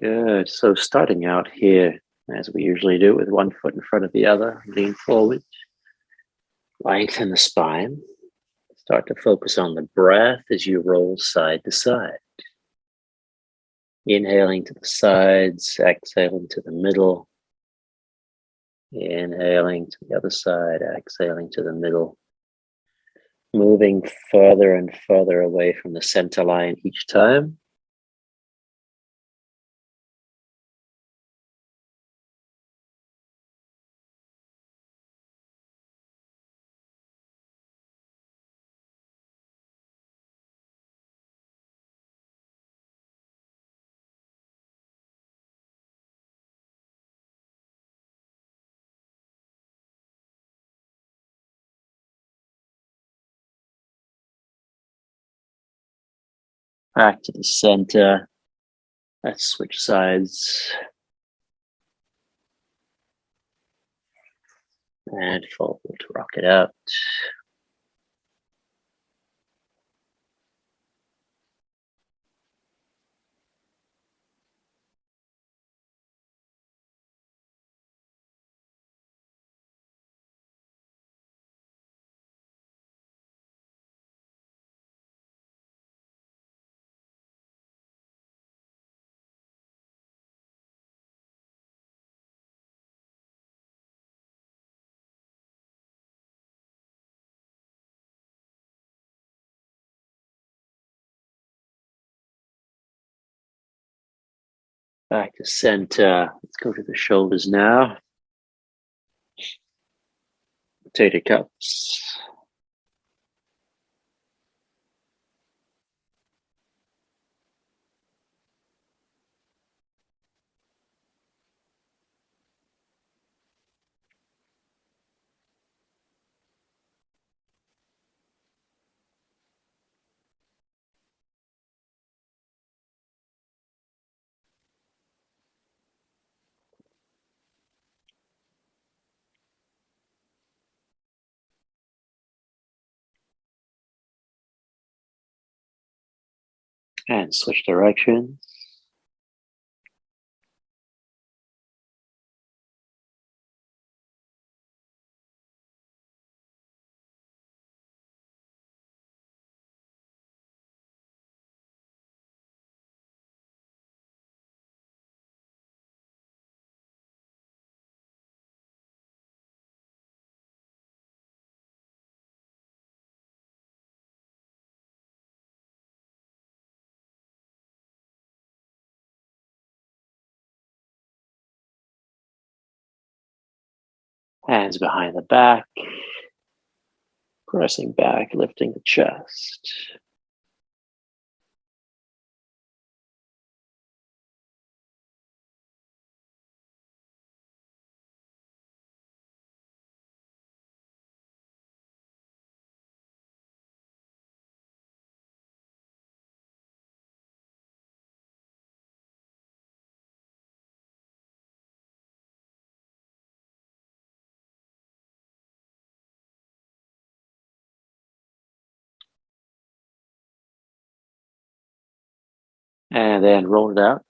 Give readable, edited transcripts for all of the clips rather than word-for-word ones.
Good. So starting out here, as we usually do, with one foot in front of the other, lean forward, lengthen the spine. Start to focus on the breath as you roll side to side. Inhaling to the sides, exhaling to the middle. Inhaling to the other side, exhaling to the middle. Moving further and further away from the center line each time. Back to the center. Let's switch sides. And forward, rock it out. Back to center. Let's go to the shoulders now. Potato cups. And switch directions. Hands behind the back. Pressing back, lifting the chest. And then roll it out.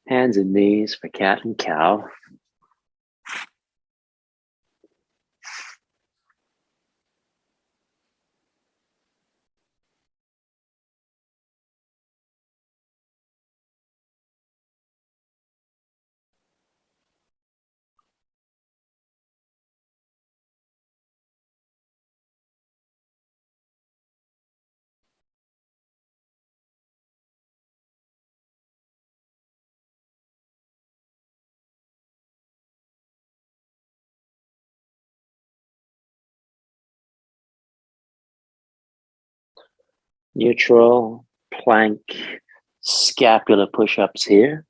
Hands and knees for cat and cow. Neutral, plank, scapular push-ups here.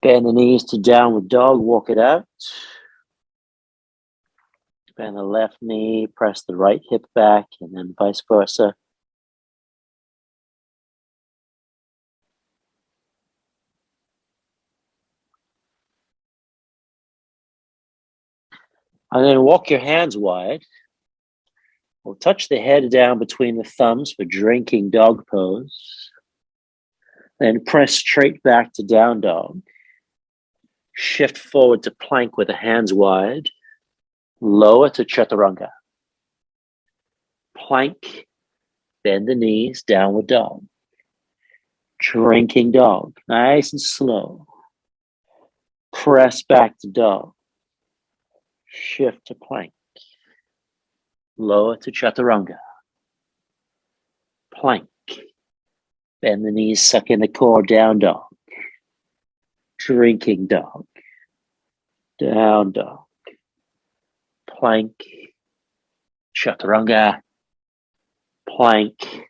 Bend the knees to downward dog, walk it out. Bend the left knee, press the right hip back, and then vice versa. And then walk your hands wide. We'll touch the head down between the thumbs for drinking dog pose. Then press straight back to down dog. Shift forward to plank with the hands wide. Lower to chaturanga. Plank, bend the knees, downward dog. Drinking dog, nice and slow. Press back to dog. Shift to plank. Lower to chaturanga. Plank. Bend the knees, suck in the core, down dog. Drinking dog. Down dog. Plank. Chaturanga. Plank.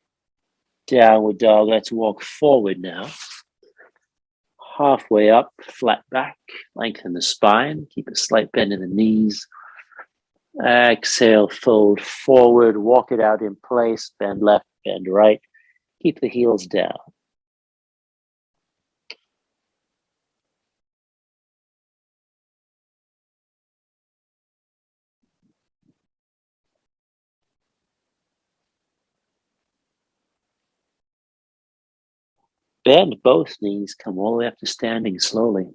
Downward dog. Let's walk forward now. Halfway up, flat back. Lengthen the spine. Keep a slight bend in the knees. Exhale, fold forward. Walk it out in place. Bend left, bend right. Keep the heels down. Bend both knees. Come all the way up to standing slowly.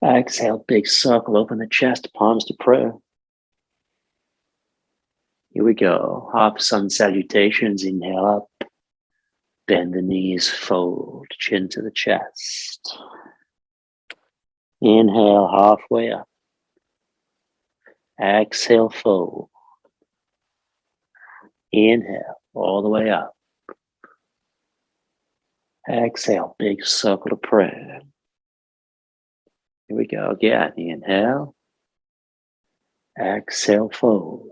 Exhale, big circle. Open the chest, palms to prayer. Here we go. Half sun salutations. Inhale up. Bend the knees, fold. Chin to the chest. Inhale, halfway up. Exhale, fold. Inhale, all the way up. Exhale, big circle of prayer. Here we go again. Inhale. Exhale, fold.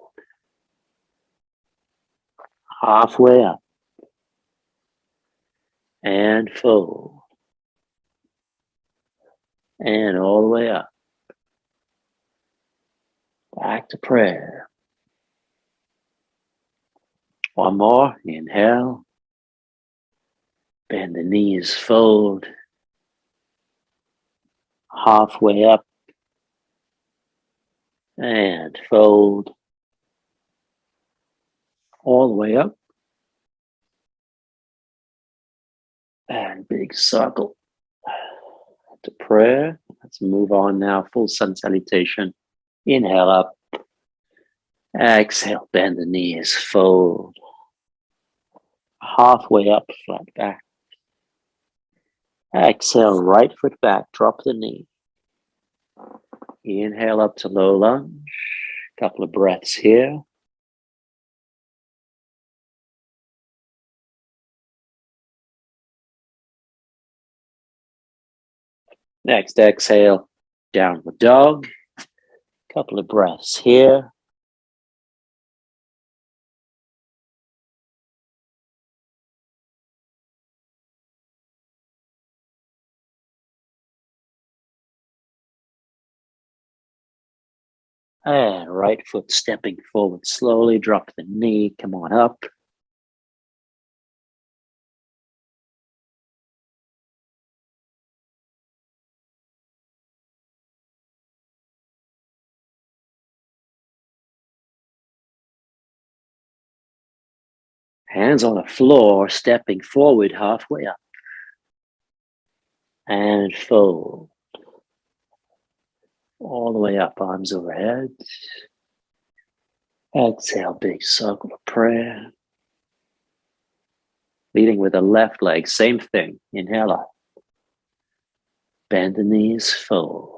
Halfway up. And fold. And all the way up. Back to prayer. One more. Inhale. Bend the knees, fold. Halfway up. And fold. All the way up. And big circle. To prayer. Let's move on now. Full sun salutation. Inhale up. Exhale, bend the knees, fold. Halfway up, flat back. Exhale, right foot back, drop the knee. Inhale up to low lunge. Couple of breaths here. Next exhale, downward dog. Couple of breaths here. And right foot stepping forward slowly, drop the knee, come on up. Hands on the floor, stepping forward halfway up. And fold. All the way up, arms overhead. Exhale, big circle of prayer. Leading with the left leg, same thing. Inhale up. Bend the knees, fold.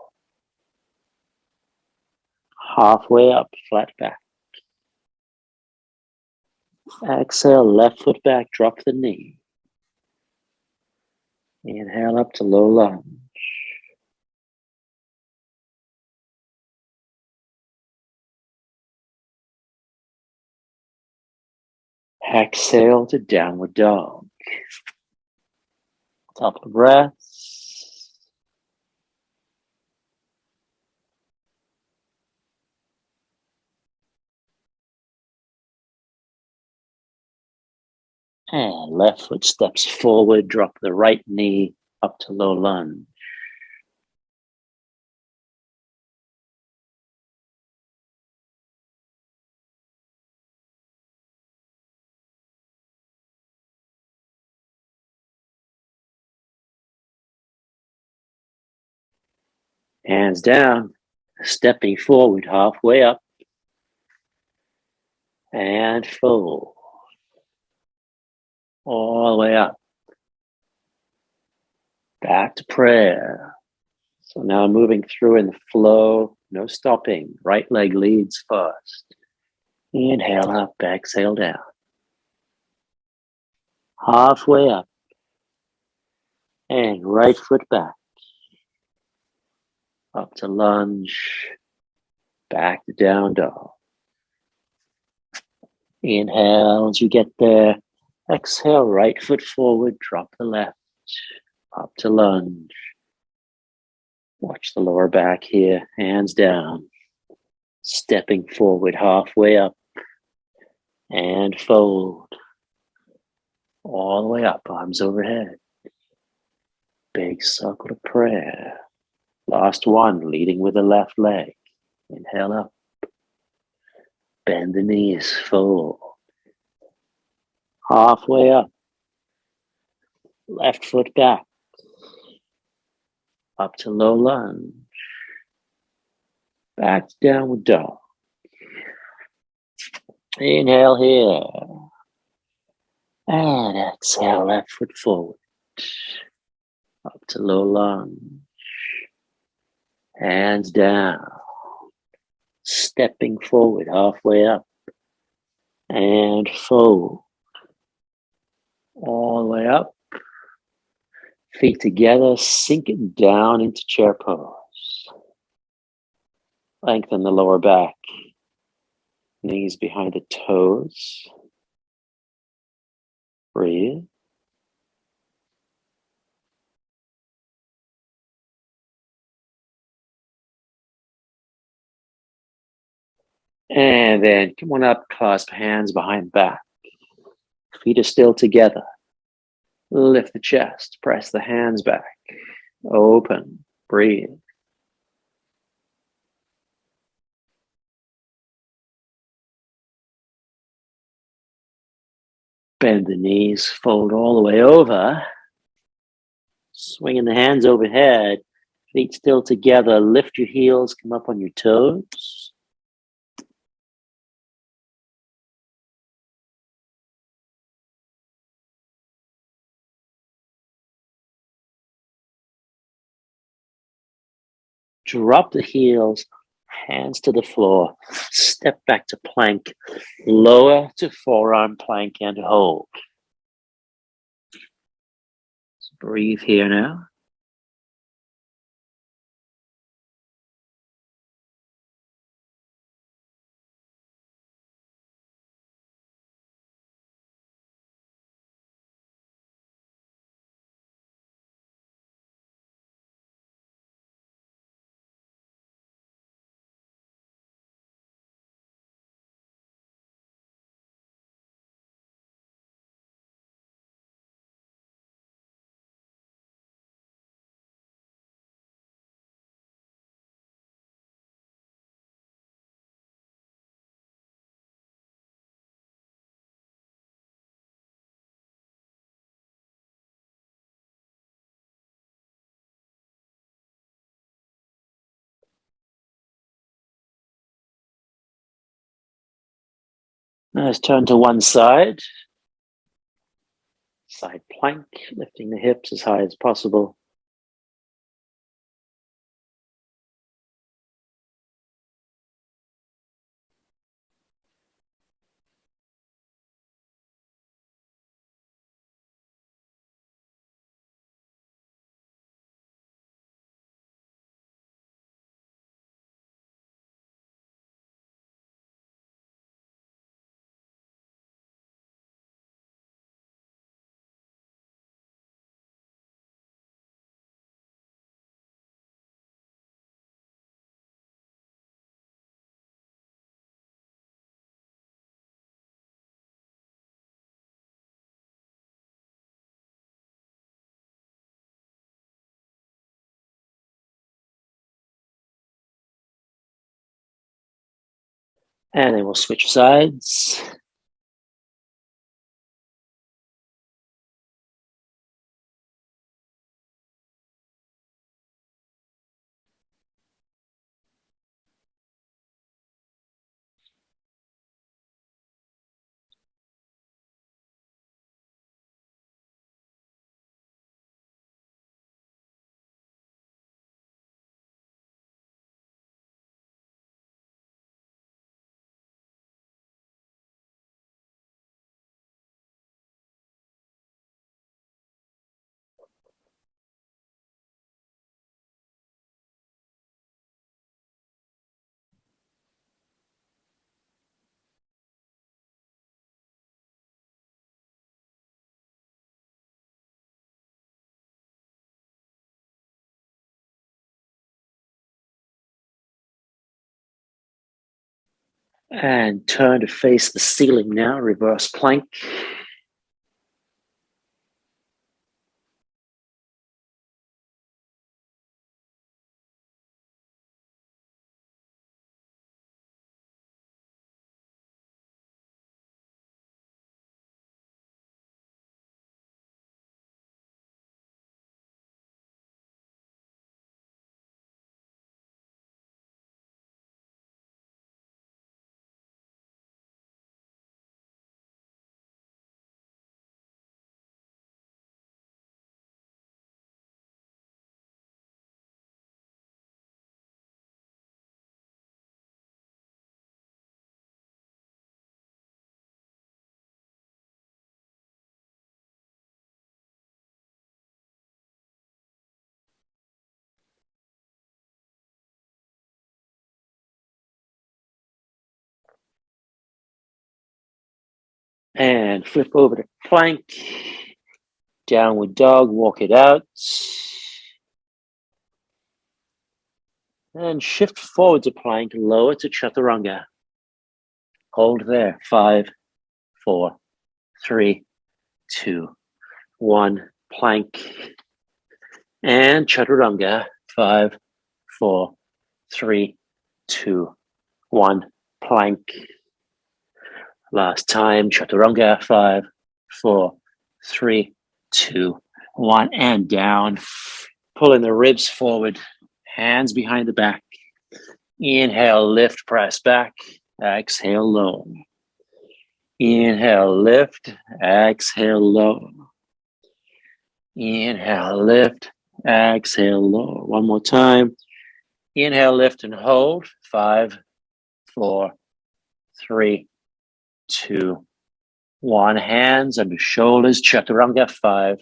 Halfway up, flat back. Exhale, left foot back, drop the knee. Inhale up to low lunge. Exhale to downward dog. Top of the breath. And left foot steps forward, drop the right knee up to low lunge. Hands down, stepping forward halfway up and fold. All the way up. Back to prayer. So now moving through in the flow, no stopping. Right leg leads first. Inhale up, exhale down. Halfway up. And right foot back. Up to lunge. Back to down dog. Inhale as you get there. Exhale, right foot forward, drop the left. Up to lunge. Watch the lower back here, hands down. Stepping forward halfway up. And fold. All the way up, arms overhead. Big circle of prayer. Last one, leading with the left leg. Inhale up. Bend the knees, fold. Halfway up. Left foot back. Up to low lunge. Back to downward dog. Inhale here. And exhale, left foot forward. Up to low lunge. Hands down. Stepping forward, halfway up. And fold. All the way up. Feet together, sinking down into chair pose. Lengthen the lower back. Knees behind the toes. Breathe. And then come on up, clasp hands behind back. Feet are still together. Lift the chest, press the hands back. Open, breathe. Bend the knees, fold all the way over. Swinging the hands overhead. Feet still together. Lift your heels, come up on your toes. Drop the heels, hands to the floor. Step back to plank. Lower to forearm plank and hold. Breathe here now. Now let's turn to one side. Side plank, lifting the hips as high as possible. And then we'll switch sides. And turn to face the ceiling now, reverse plank. And flip over to plank. Downward dog, walk it out. And shift forward to plank, lower to chaturanga. Hold there. 5, 4, 3, 2, 1. Plank. And chaturanga. 5, 4, 3, 2, 1. Plank. Last time, chaturanga. 5, 4, 3, 2, 1. And down. Pulling the ribs forward. Hands behind the back. Inhale, lift, press back. Exhale, low. Inhale, lift. Exhale, low. Inhale, lift. Exhale, low. One more time. Inhale, lift and hold. 5, 4, 3, 2, 1. Hands under shoulders. Chaturanga. 5,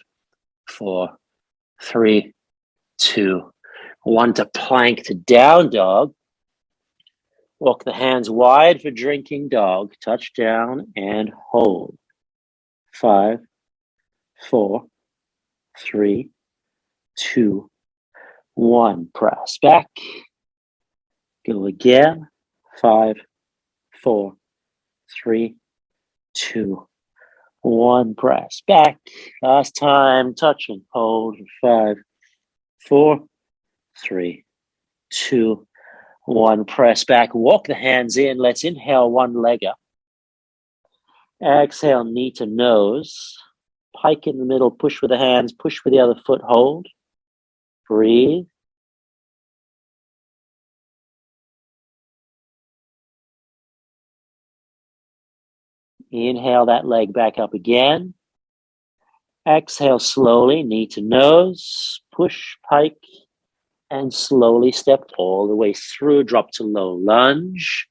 4, 3, 2, 1. To plank to down dog. Walk the hands wide for drinking dog. Touch down and hold. 5, 4, 3, 2, 1. Press back. Go again. 5, 4, 3, 2, 1. Press back. Last time. Touch and hold. 5, 4, 3, 2, 1. Press back. Walk the hands in. Let's inhale one leg up. Exhale, knee to nose. Pike in the middle. Push with the hands. Push with the other foot. Hold. Breathe. Inhale that leg back up again. Exhale slowly, knee to nose, push, pike, and slowly step all the way through, drop to low lunge,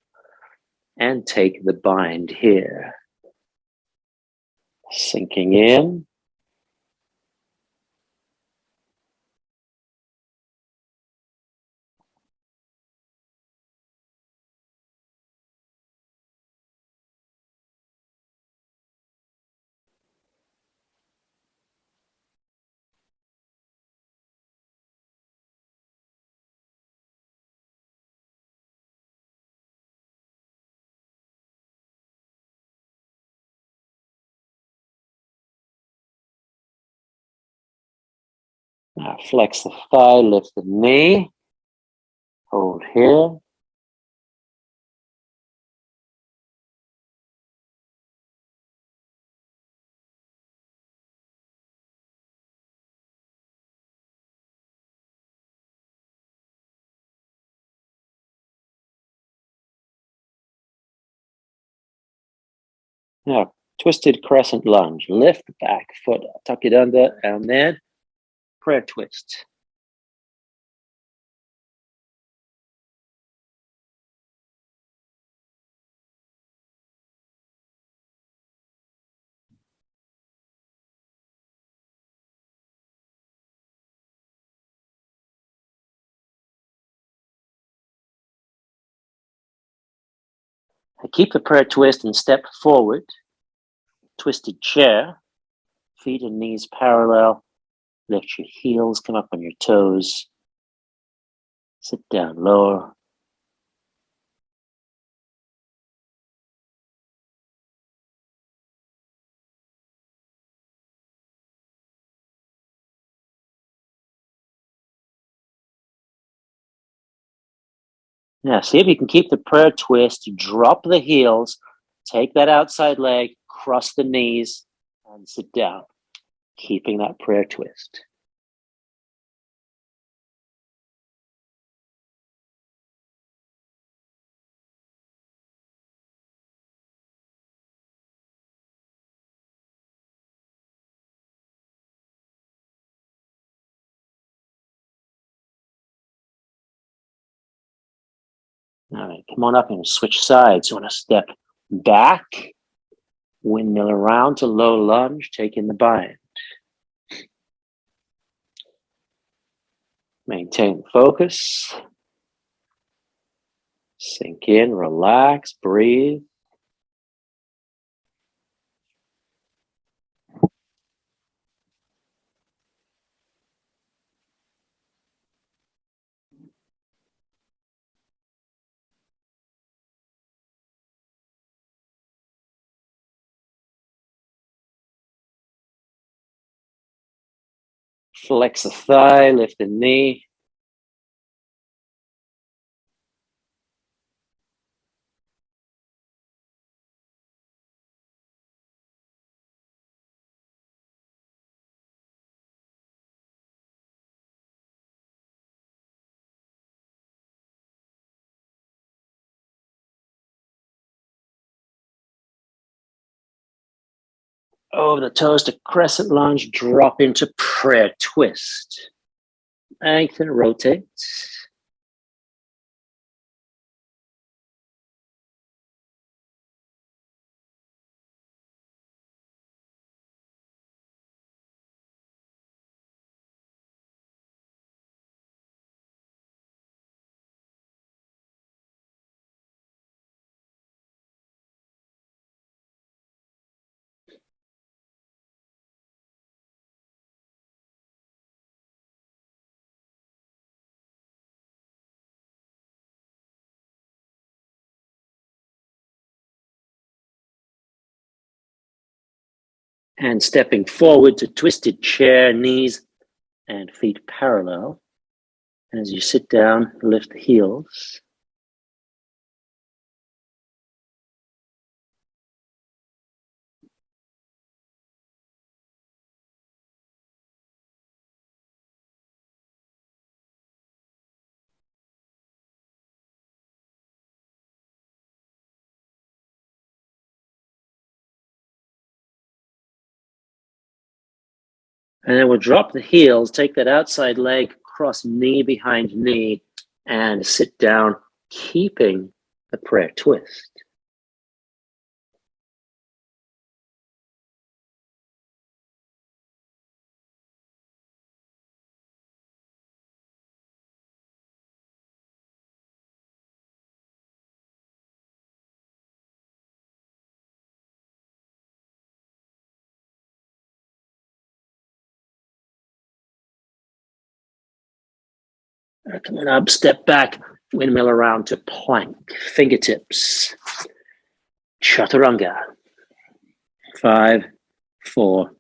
and take the bind here. Sinking in. Now flex the thigh, lift the knee. Hold here. Now, twisted crescent lunge. Lift the back foot, tuck it under, and then prayer twist. Keep the prayer twist and step forward. Twisted chair. Feet and knees parallel. Lift your heels, come up on your toes. Sit down lower. Now, see if you can keep the prayer twist. Drop the heels. Take that outside leg, cross the knees, and sit down, keeping that prayer twist. All right, come on up and switch sides. You want to step back, windmill around to low lunge, taking the bind. Maintain focus. Sink in, relax, breathe. Flex the thigh, lift the knee. Over the toes to crescent lunge, drop into prayer twist. Lengthen, rotate. And stepping forward to twisted chair, knees and feet parallel. And as you sit down, lift the heels. And then we'll drop the heels, take that outside leg, cross knee behind knee, and sit down, keeping the prayer twist. Coming up, step back, windmill around to plank, fingertips, chaturanga. 5, 4,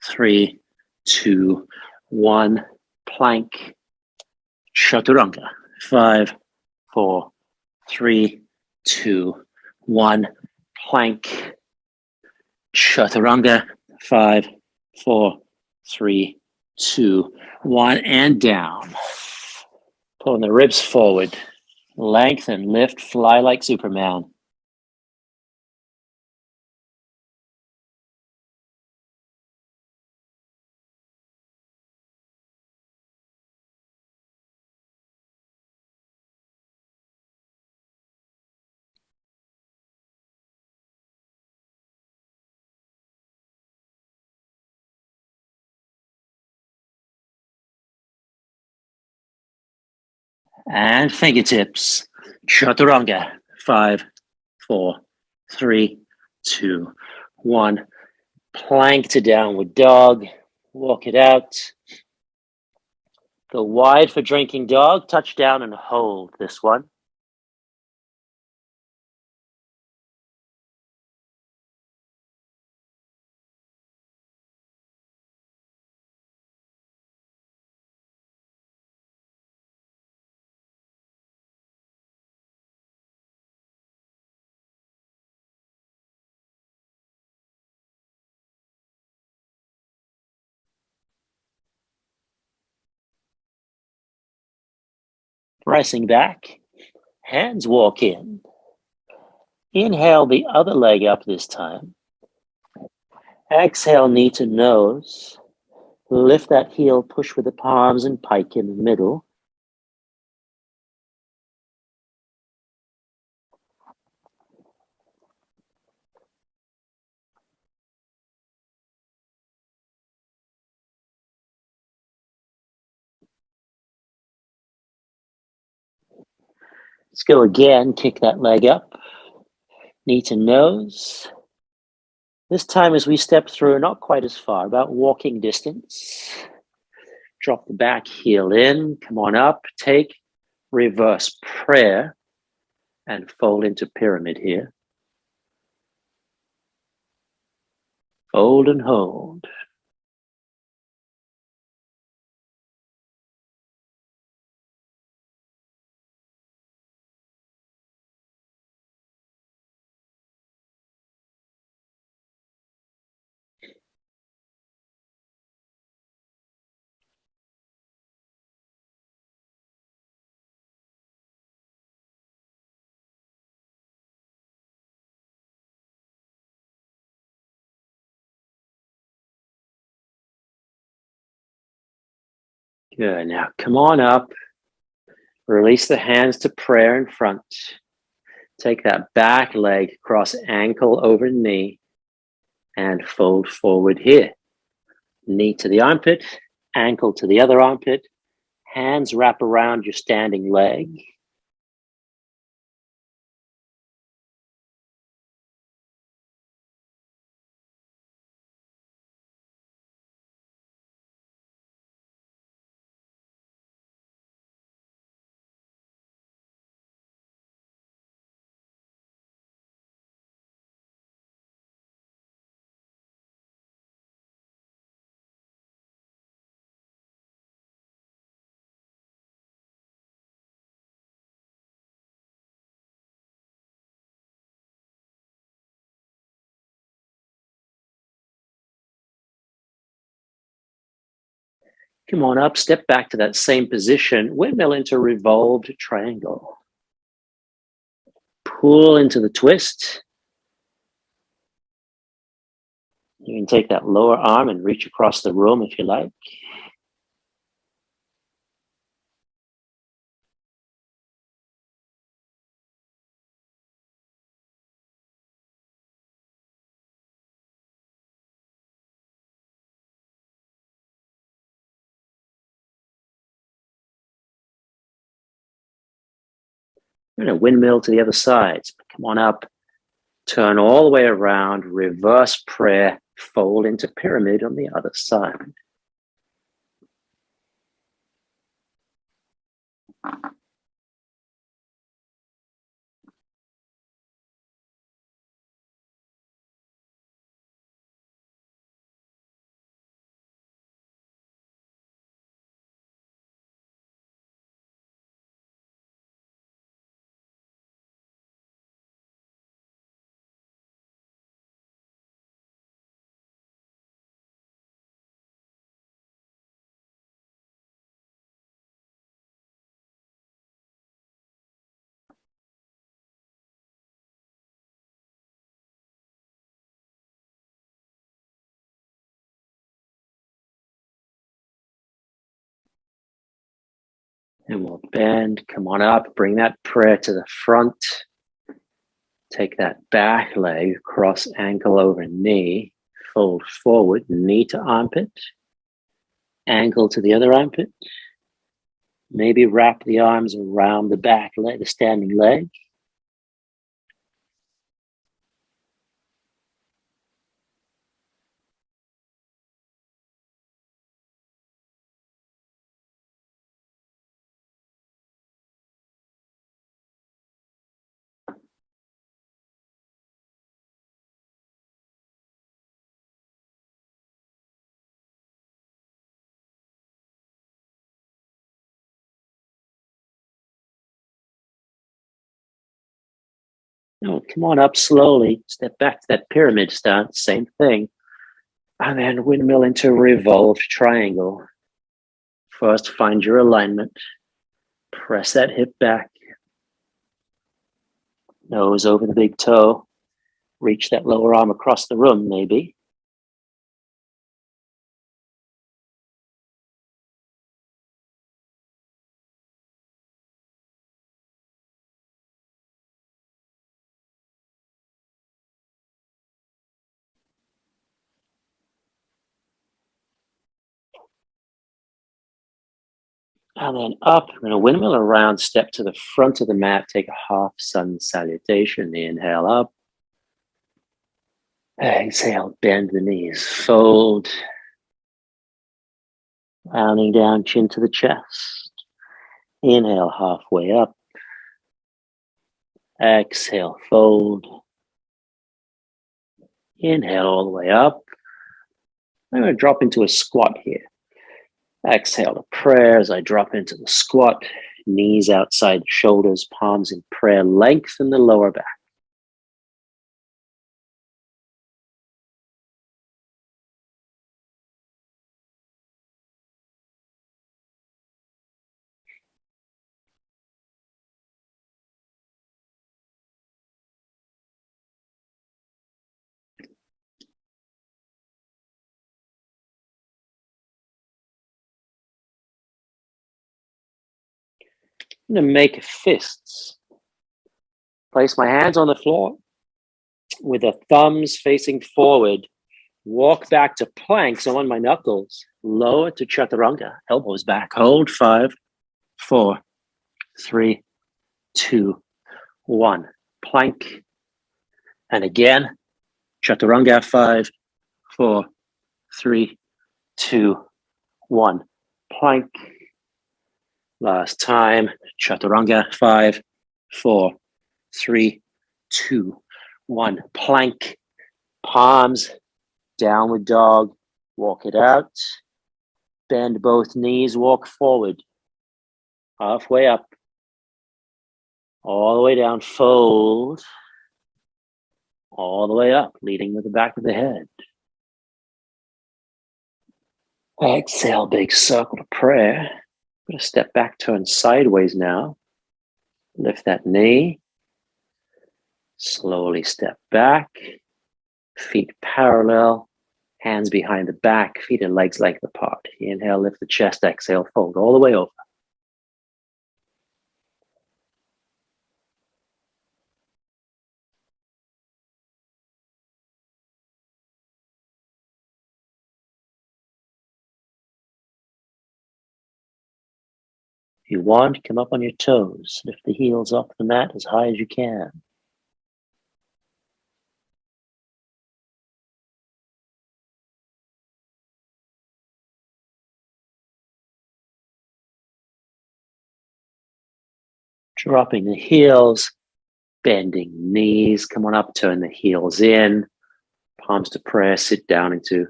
3, 2, 1, plank, chaturanga. 5, 4, 3, 2, 1, plank, chaturanga. 5, 4, 3, 2, 1, and down. Pulling the ribs forward. Lengthen, lift, fly like Superman. And fingertips. Chaturanga. 5, 4, 3, 2, 1. Plank to downward dog. Walk it out. Go wide for drinking dog. Touch down and hold this one. Pressing back. Hands walk in. Inhale the other leg up this time. Exhale, knee to nose. Lift that heel, push with the palms and pike in the middle. Let's go again. Kick that leg up. Knee to nose. This time as we step through, not quite as far, about walking distance. Drop the back heel in. Come on up. Take reverse prayer and fold into pyramid here. Fold and hold. Good. Now come on up. Release the hands to prayer in front. Take that back leg, cross ankle over knee, and fold forward here. Knee to the armpit, ankle to the other armpit. Hands wrap around your standing leg. Come on up, step back to that same position. Windmill into revolved triangle. Pull into the twist. You can take that lower arm and reach across the room if you like. We're going to windmill to the other side. Come on up, turn all the way around, reverse prayer, fold into pyramid on the other side. And we'll bend, come on up, bring that prayer to the front. Take that back leg, cross ankle over knee, fold forward, knee to armpit, ankle to the other armpit. Maybe wrap the arms around the back leg, the standing leg. No, come on up slowly. Step back to that pyramid stance. Same thing. And then windmill into revolved triangle. First, find your alignment. Press that hip back. Nose over the big toe. Reach that lower arm across the room, maybe. And then up, I'm going to windmill around, step to the front of the mat, take a half sun salutation. Inhale up. Exhale, bend the knees, fold. Rounding down, chin to the chest. Inhale, halfway up. Exhale, fold. Inhale all the way up. I'm going to drop into a squat here. Exhale to prayer as I drop into the squat. Knees outside the shoulders, palms in prayer. Lengthen the lower back. I'm going to make fists. Place my hands on the floor with the thumbs facing forward. Walk back to plank, so on my knuckles. Lower to chaturanga, elbows back. Hold 5, 4, 3, 2, 1. Plank. And again, chaturanga, 5, 4, 3, 2, 1. Plank. Last time, chaturanga, 5, 4, 3, 2, 1. Plank. Palms, downward dog. Walk it out. Bend both knees, walk forward. Halfway up. All the way down, fold. All the way up, leading with the back of the head. Exhale, big circle to prayer. I'm going to step back, turn sideways now. Lift that knee. Slowly step back. Feet parallel. Hands behind the back. Feet and legs length apart. Inhale, lift the chest. Exhale, fold all the way over. If you want, come up on your toes. Lift the heels off the mat as high as you can. Dropping the heels, bending knees. Come on up, turn the heels in. Palms to prayer, sit down into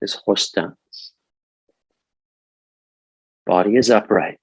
this horse stance. Body is upright.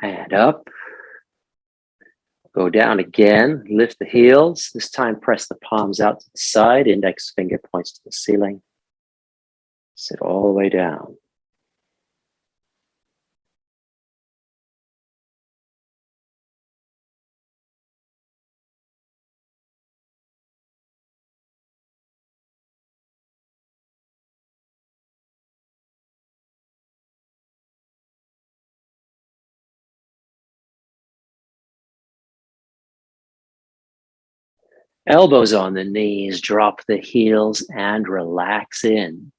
And up. Go down again, lift the heels. This time press the palms out to the side, index finger points to the ceiling. Sit all the way down. Elbows on the knees, drop the heels and relax in.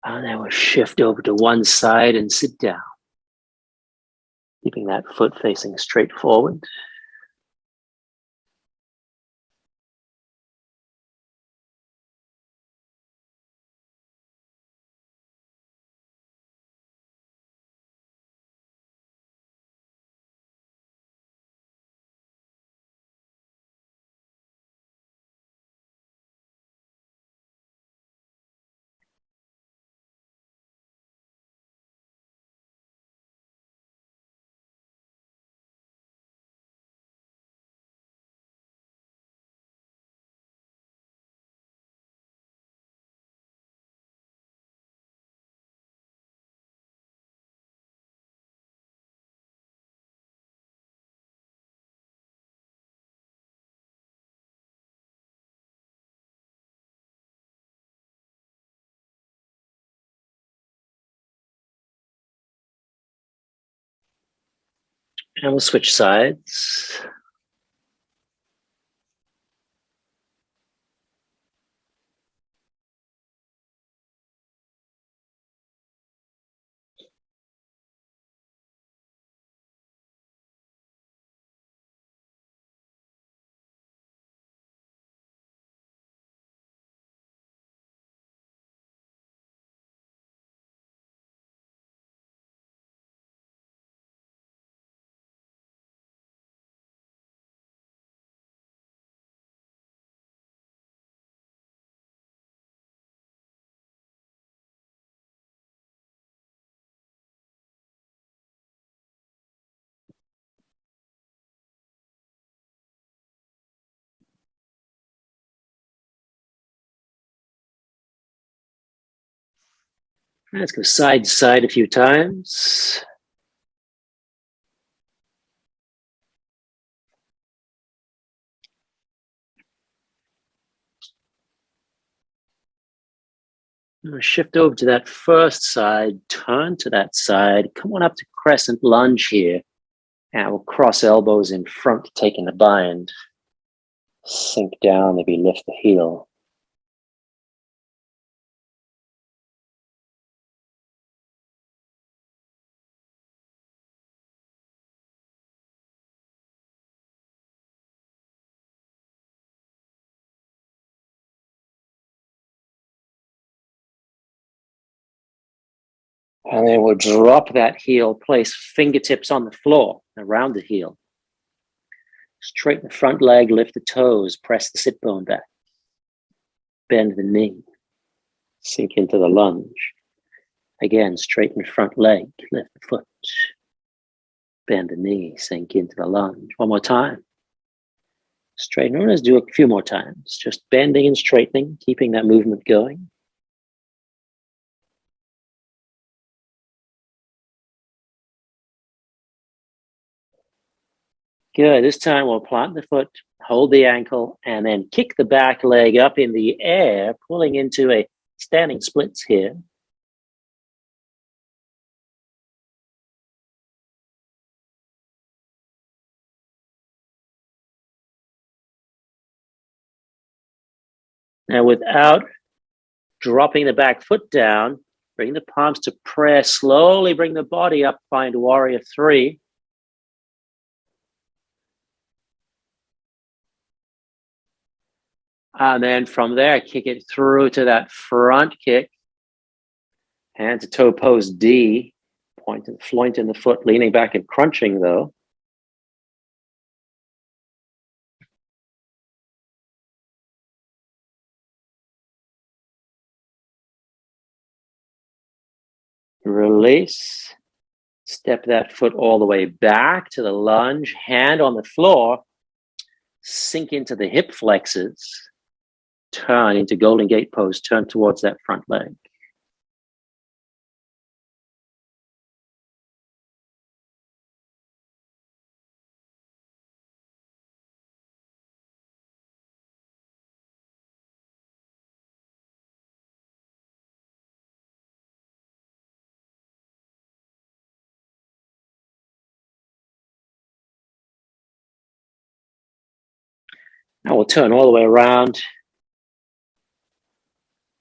And then we'll shift over to one side and sit down, keeping that foot facing straight forward. And we'll switch sides. Let's go side to side a few times. We'll shift over to that first side, turn to that side, come on up to crescent lunge here. And we'll cross elbows in front, taking the bind. Sink down, maybe lift the heel. And then we'll drop that heel, place fingertips on the floor around the heel. Straighten the front leg, lift the toes, press the sit bone back. Bend the knee, sink into the lunge. Again, straighten the front leg, lift the foot. Bend the knee, sink into the lunge. One more time. Straighten. Let's do a few more times. Just bending and straightening, keeping that movement going. Good. This time we'll plant the foot, hold the ankle, and then kick the back leg up in the air, pulling into a standing splits here. Now, without dropping the back foot down, bring the palms to prayer. Slowly bring the body up, find warrior three. And then from there, kick it through to that front kick. Hand to toe pose D. Point and floint in the foot, leaning back and crunching though. Release. Step that foot all the way back to the lunge, hand on the floor, sink into the hip flexors, turn into Golden Gate pose, turn towards that front leg. Now we'll turn all the way around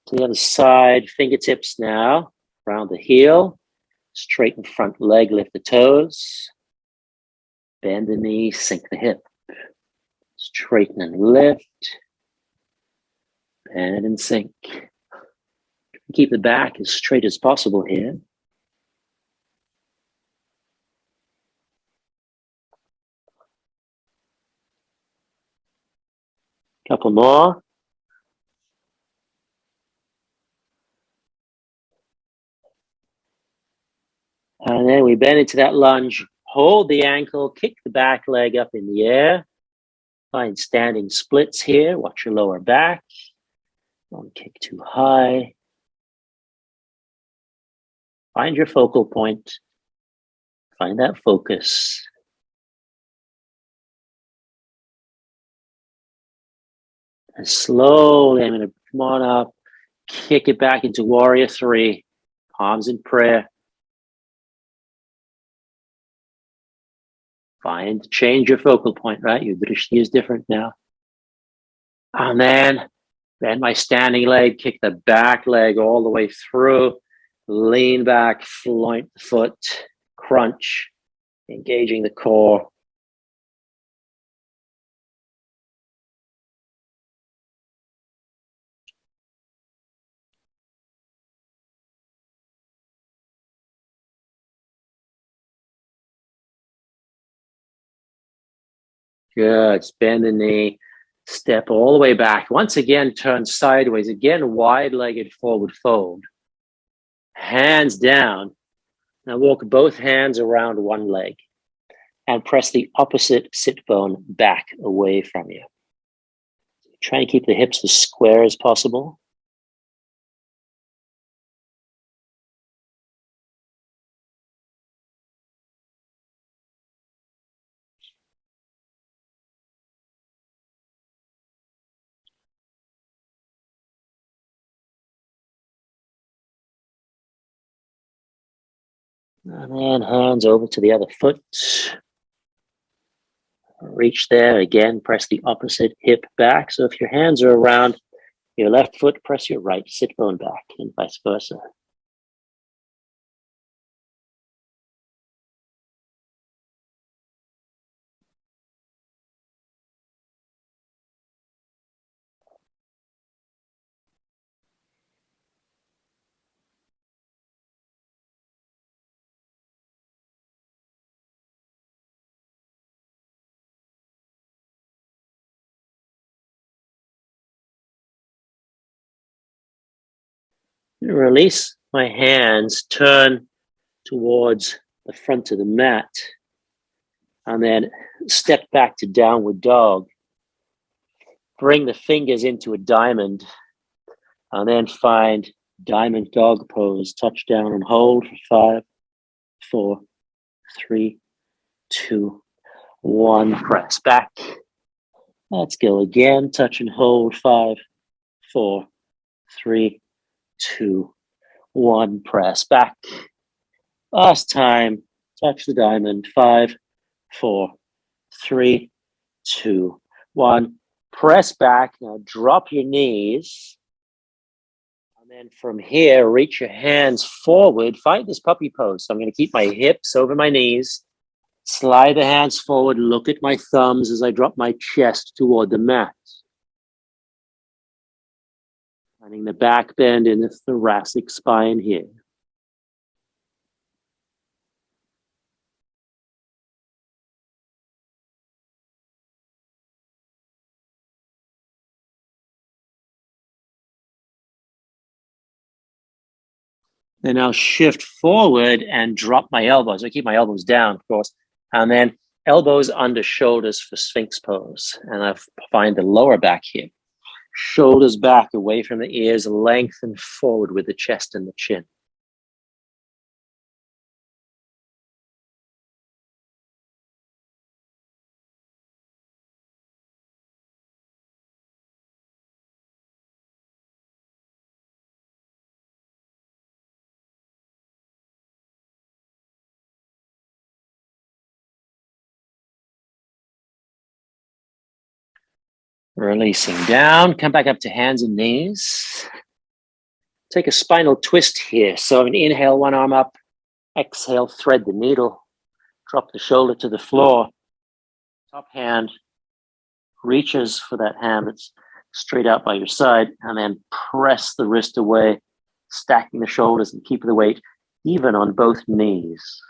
to the other side, fingertips now, around the heel, straighten front leg, lift the toes, bend the knee, sink the hip, straighten and lift, bend and sink. Keep the back as straight as possible here. Couple more. And then we bend into that lunge, hold the ankle, kick the back leg up in the air. Find standing splits here. Watch your lower back. Don't kick too high. Find your focal point. Find that focus. And slowly, I'm going to come on up, kick it back into warrior three, palms in prayer. Change your focal point, right? Your drishti is different now. And then bend my standing leg, kick the back leg all the way through, lean back, floint the foot, crunch, engaging the core. Good. Bend the knee. Step all the way back. Once again, turn sideways. Again, wide-legged forward fold. Hands down. Now walk both hands around one leg and press the opposite sit bone back away from you. Try and keep the hips as square as possible. And then hands over to the other foot. Reach there again, press the opposite hip back. So if your hands are around your left foot, press your right sit bone back and vice versa. Release my hands, turn towards the front of the mat, and then step back to downward dog. Bring the fingers into a diamond, and then find diamond dog pose. Touch down and hold for 5, 4, 3, 2, 1. Press back. Let's go again. Touch and hold. 5, 4, 3, 2, 1. Press back. Last time. Touch the diamond. 5, 4, 3, 2, 1. Press back. Now drop your knees. And then from here, reach your hands forward. Find this puppy pose. So I'm going to keep my hips over my knees. Slide the hands forward. Look at my thumbs as I drop my chest toward the mat. Finding the back bend in the thoracic spine here. Then I'll shift forward and drop my elbows. I keep my elbows down, of course, and then elbows under shoulders for Sphinx pose. And I find the lower back here. Shoulders back away from the ears, lengthen forward with the chest and the chin. Releasing down, come back up to hands and knees. Take a spinal twist here. So I'm going to inhale one arm up, exhale, thread the needle, drop the shoulder to the floor. Top hand reaches for that hand that's straight out by your side, and then press the wrist away, stacking the shoulders and keep the weight even on both knees.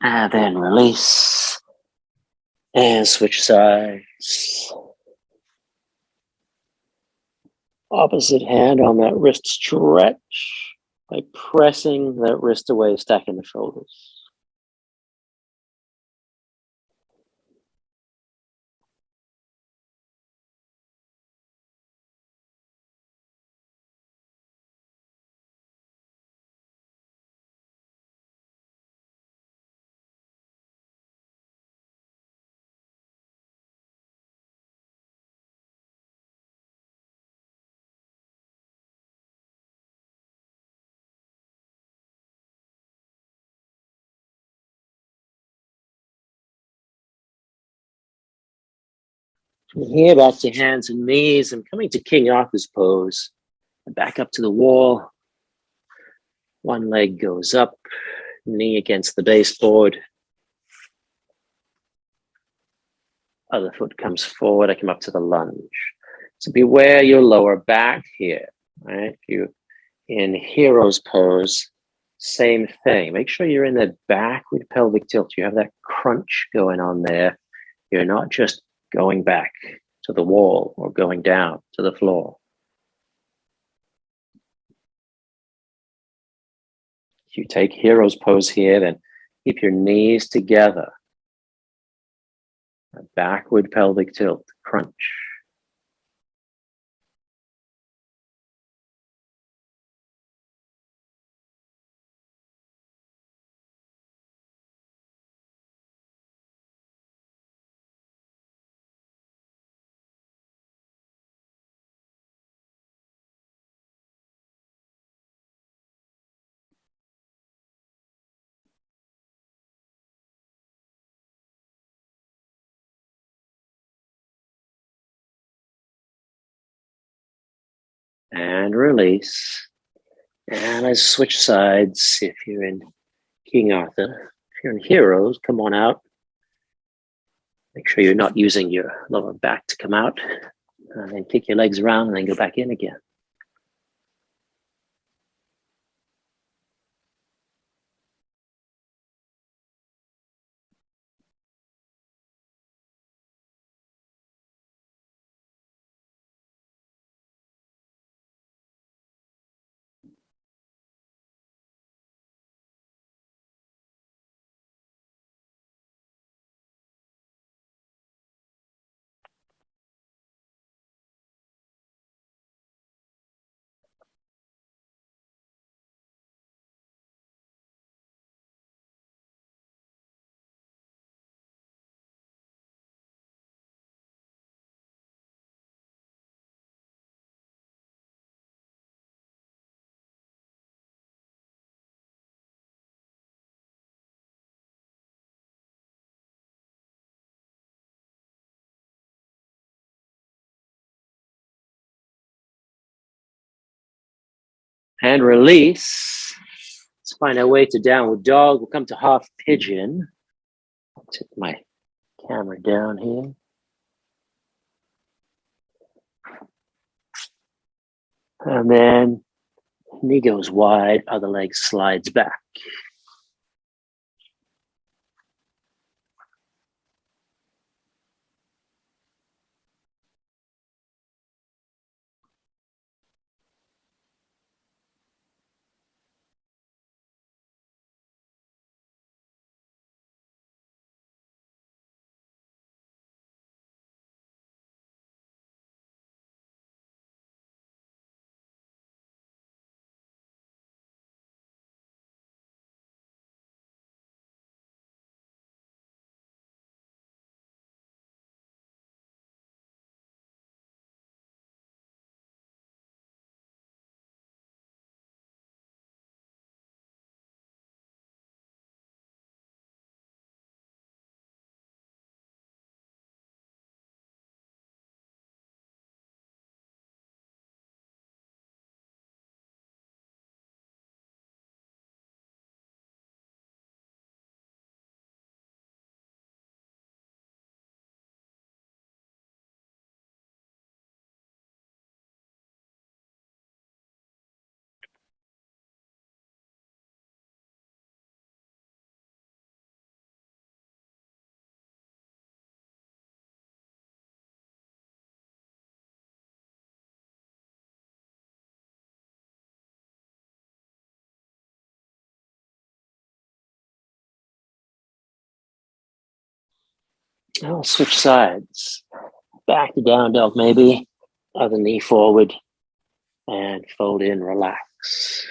And then release and switch sides. Opposite hand on that wrist stretch by pressing that wrist away, stacking the shoulders. From here, back to hands and knees. I'm coming to King Arthur's pose. Back up to the wall. One leg goes up, knee against the baseboard. Other foot comes forward. I come up to the lunge. So beware your lower back here, right? If you in hero's pose, same thing. Make sure you're in that backward pelvic tilt. You have that crunch going on there. You're not just going back to the wall or going down to the floor. If you take hero's pose here, then keep your knees together. A backward pelvic tilt, crunch. And release. And I switch sides. If you're in King Arthur, if you're in Heroes, come on out. Make sure you're not using your lower back to come out. And then kick your legs around and then go back in again. And release. Let's find our way to downward dog. We'll come to half pigeon. I'll take my camera down here. And then knee goes wide, other leg slides back. I'll switch sides. Back to down dog, maybe. Other knee forward and fold in, relax.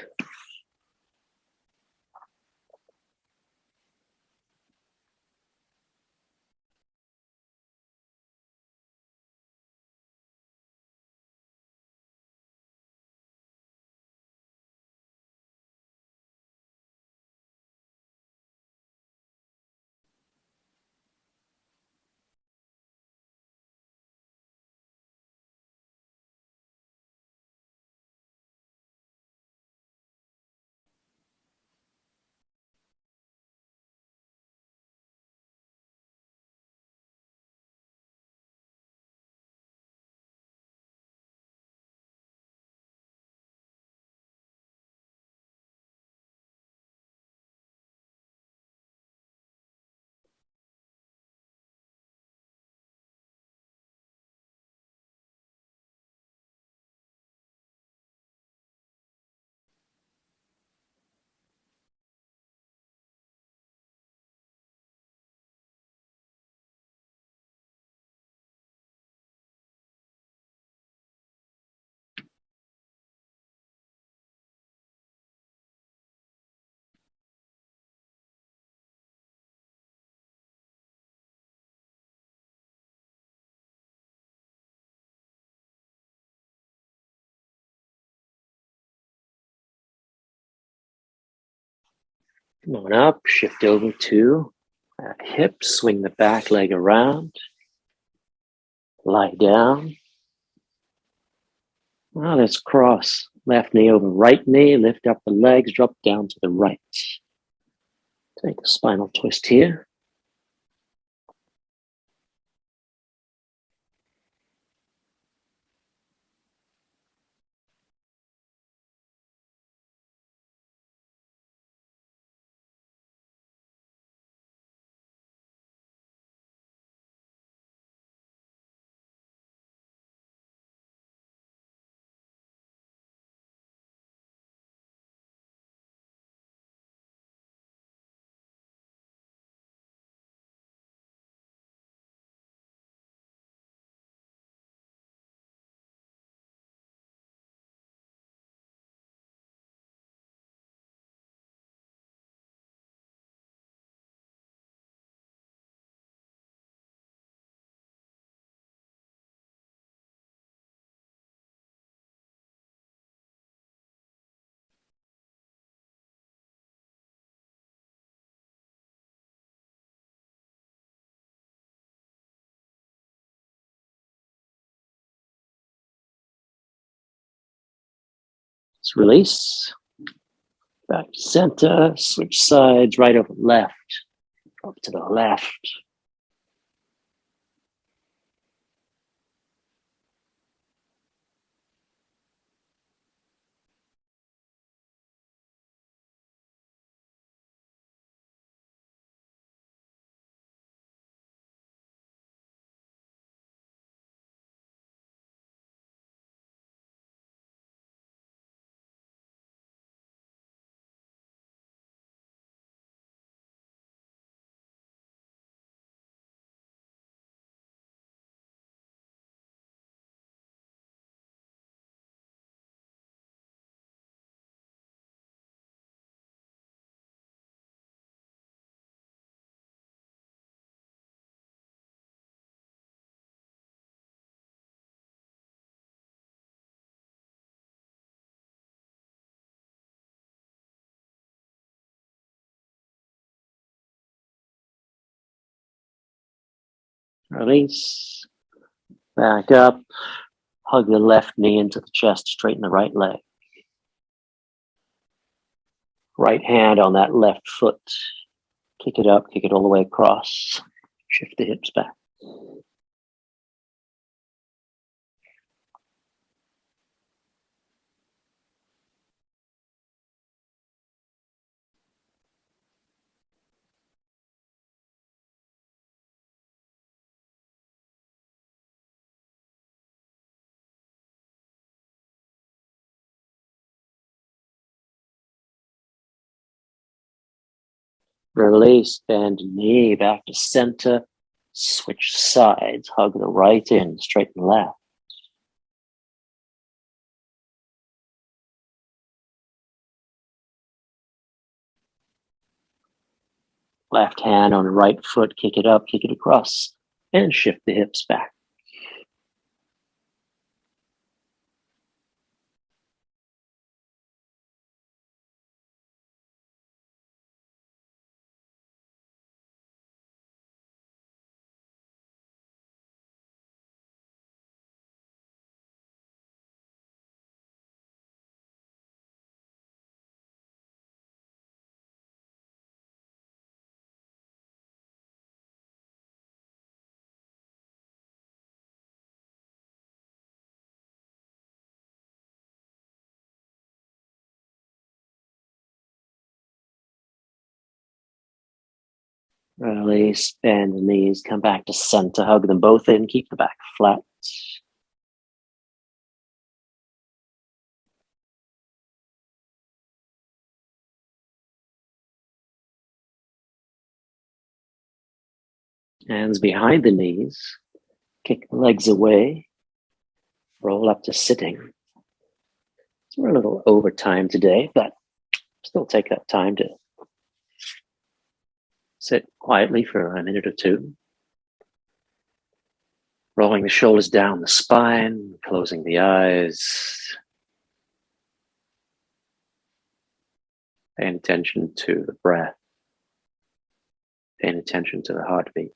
Come on up, shift over to hip, swing the back leg around, lie down. Now let's cross left knee over right knee, lift up the legs, drop down to the right. Take a spinal twist here. Let's release. Back to center. Switch sides, right over left. Up to the left. Release. Back up. Hug the left knee into the chest. Straighten the right leg. Right hand on that left foot. Kick it up. Kick it all the way across. Shift the hips back. Release, bend knee back to center. Switch sides. Hug the right in, straighten left. Left hand on the right foot. Kick it up, kick it across, and shift the hips back. Release, bend the knees, come back to center, hug them both in, keep the back flat. Hands behind the knees, kick the legs away, roll up to sitting. So we're a little over time today, but still take that time to sit quietly for a minute or two. Rolling the shoulders down the spine, closing the eyes. Paying attention to the breath. Paying attention to the heartbeat.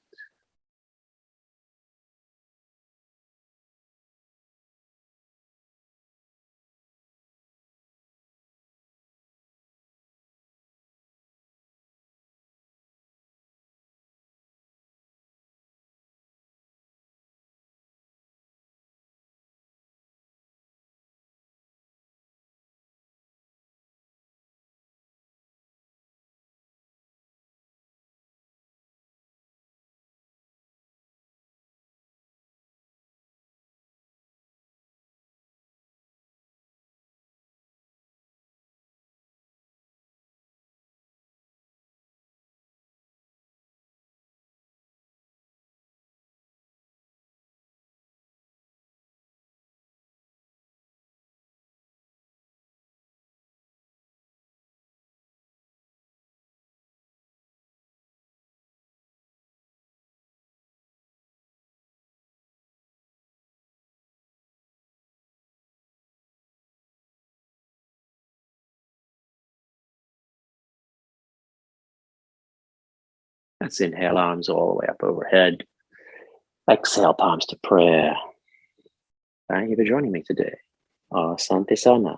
Let's inhale, arms all the way up overhead. Exhale, palms to prayer. Thank you for joining me today. Asante Sana.